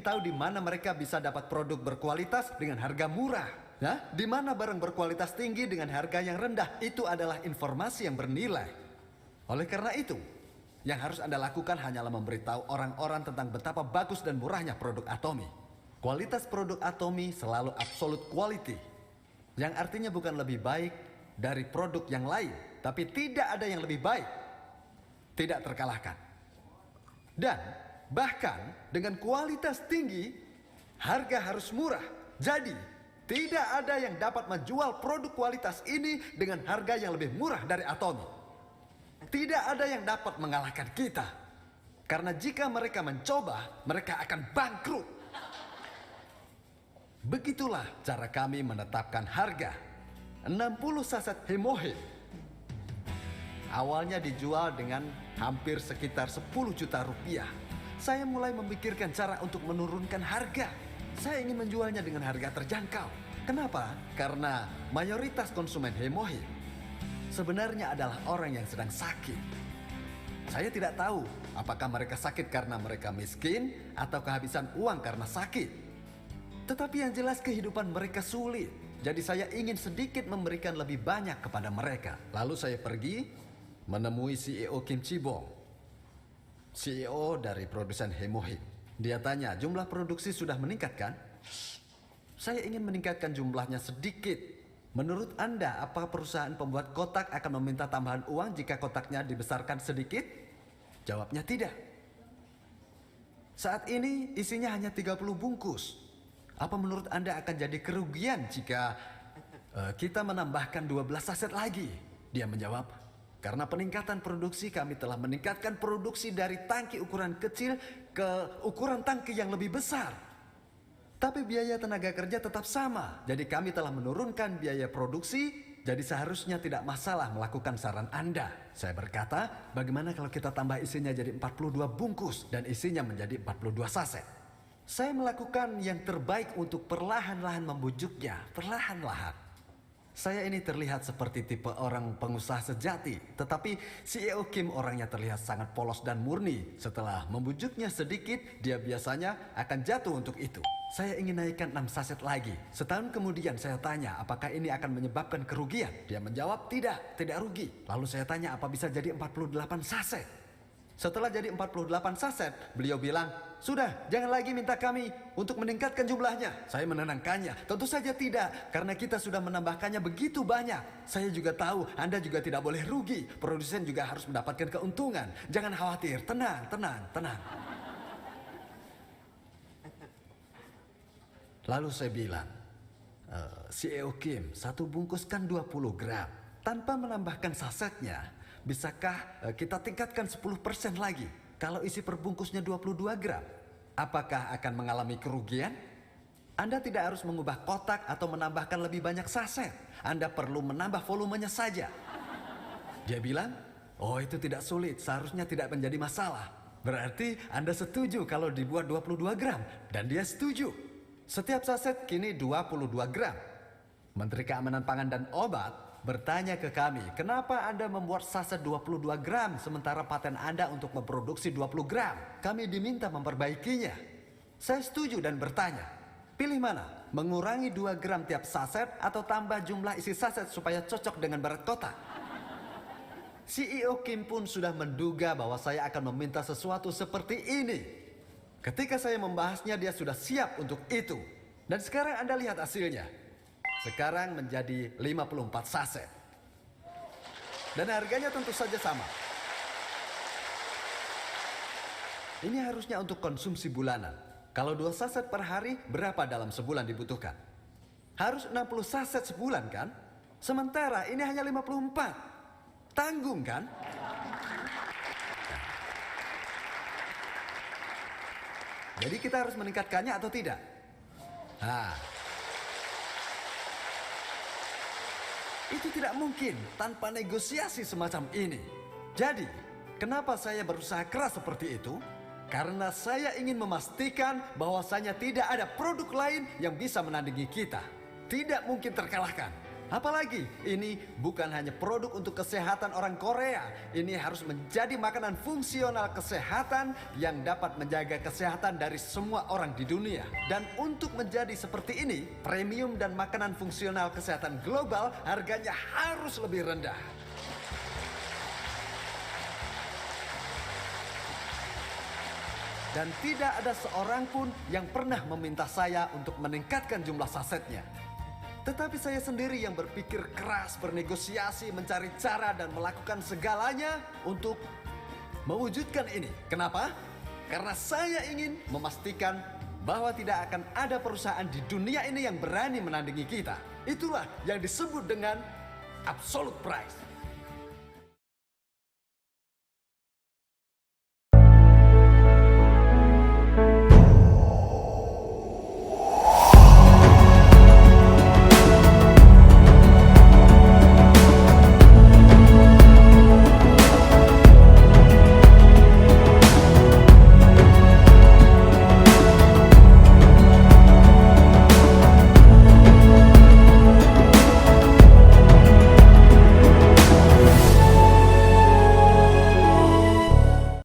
tahu di mana mereka bisa dapat produk berkualitas dengan harga murah. Ya, di mana barang berkualitas tinggi dengan harga yang rendah. Itu adalah informasi yang bernilai. Oleh karena itu, yang harus Anda lakukan hanyalah memberitahu orang-orang tentang betapa bagus dan murahnya produk Atomy. Kualitas produk Atomy selalu absolute quality, yang artinya bukan lebih baik dari produk yang lain, tapi tidak ada yang lebih baik, tidak terkalahkan. Dan bahkan dengan kualitas tinggi, harga harus murah. Jadi tidak ada yang dapat menjual produk kualitas ini dengan harga yang lebih murah dari Atomy. Tidak ada yang dapat mengalahkan kita. Karena jika mereka mencoba, mereka akan bangkrut. Begitulah cara kami menetapkan harga 60 saset Hemohim. Awalnya dijual dengan hampir sekitar 10 juta rupiah. Saya mulai memikirkan cara untuk menurunkan harga. Saya ingin menjualnya dengan harga terjangkau. Kenapa? Karena mayoritas konsumen Hemohim sebenarnya adalah orang yang sedang sakit. Saya tidak tahu apakah mereka sakit karena mereka miskin atau kehabisan uang karena sakit. Tetapi yang jelas kehidupan mereka sulit. Jadi saya ingin sedikit memberikan lebih banyak kepada mereka. Lalu saya pergi menemui CEO Kim Chibong, CEO dari produsen Hemohim. Dia tanya, jumlah produksi sudah meningkat kan? Saya ingin meningkatkan jumlahnya sedikit. Menurut Anda, apa perusahaan pembuat kotak akan meminta tambahan uang jika kotaknya dibesarkan sedikit? Jawabnya tidak. Saat ini isinya hanya 30 bungkus. Apa menurut Anda akan jadi kerugian jika kita menambahkan 12 saset lagi? Dia menjawab, karena peningkatan produksi kami telah meningkatkan produksi dari tangki ukuran kecil ke ukuran tangki yang lebih besar. Tapi biaya tenaga kerja tetap sama. Jadi kami telah menurunkan biaya produksi. Jadi seharusnya tidak masalah melakukan saran Anda. Saya berkata, bagaimana kalau kita tambah isinya jadi 42 bungkus dan isinya menjadi 42 saset. Saya melakukan yang terbaik untuk perlahan-lahan membujuknya. Perlahan-lahan. Saya ini terlihat seperti tipe orang pengusaha sejati. Tetapi CEO Kim orangnya terlihat sangat polos dan murni. Setelah membujuknya sedikit, dia biasanya akan jatuh untuk itu. Saya ingin naikkan 6 saset lagi. Setahun kemudian saya tanya, apakah ini akan menyebabkan kerugian? Dia menjawab, tidak rugi. Lalu saya tanya, apa bisa jadi 48 saset? Setelah jadi 48 saset, beliau bilang, sudah, jangan lagi minta kami untuk meningkatkan jumlahnya. Saya menenangkannya, tentu saja tidak, karena kita sudah menambahkannya begitu banyak. Saya juga tahu, Anda juga tidak boleh rugi. Produsen juga harus mendapatkan keuntungan. Jangan khawatir, tenang. Lalu saya bilang, CEO Kim, satu bungkus kan 20 gram. Tanpa menambahkan sasetnya, bisakah kita tingkatkan 10% lagi? Kalau isi perbungkusnya 22 gram, apakah akan mengalami kerugian? Anda tidak harus mengubah kotak atau menambahkan lebih banyak saset. Anda perlu menambah volumenya saja. Dia bilang, oh itu tidak sulit, seharusnya tidak menjadi masalah. Berarti Anda setuju kalau dibuat 22 gram. Dan dia setuju. Setiap saset kini 22 gram. Menteri Keamanan Pangan dan Obat bertanya ke kami, kenapa Anda membuat saset 22 gram sementara paten Anda untuk memproduksi 20 gram? Kami diminta memperbaikinya. Saya setuju dan bertanya, pilih mana? Mengurangi 2 gram tiap saset atau tambah jumlah isi saset supaya cocok dengan berat kotak? CEO Kim pun sudah menduga bahwa saya akan meminta sesuatu seperti ini. Ketika saya membahasnya, dia sudah siap untuk itu. Dan sekarang Anda lihat hasilnya. Sekarang menjadi 54 saset. Dan harganya tentu saja sama. Ini harusnya untuk konsumsi bulanan. Kalau 2 saset per hari, berapa dalam sebulan dibutuhkan? Harus 60 saset sebulan kan? Sementara ini hanya 54. Tanggung kan? Jadi kita harus meningkatkannya atau tidak? Itu tidak mungkin tanpa negosiasi semacam ini. Jadi, kenapa saya berusaha keras seperti itu? Karena saya ingin memastikan bahwasanya tidak ada produk lain yang bisa menandingi kita. Tidak mungkin terkalahkan. Apalagi ini bukan hanya produk untuk kesehatan orang Korea. Ini harus menjadi makanan fungsional kesehatan yang dapat menjaga kesehatan dari semua orang di dunia. Dan untuk menjadi seperti ini, premium dan makanan fungsional kesehatan global harganya harus lebih rendah. Dan tidak ada seorang pun yang pernah meminta saya untuk meningkatkan jumlah sasetnya. Tetapi saya sendiri yang berpikir keras, bernegosiasi, mencari cara dan melakukan segalanya untuk mewujudkan ini. Kenapa? Karena saya ingin memastikan bahwa tidak akan ada perusahaan di dunia ini yang berani menandingi kita. Itulah yang disebut dengan absolute price.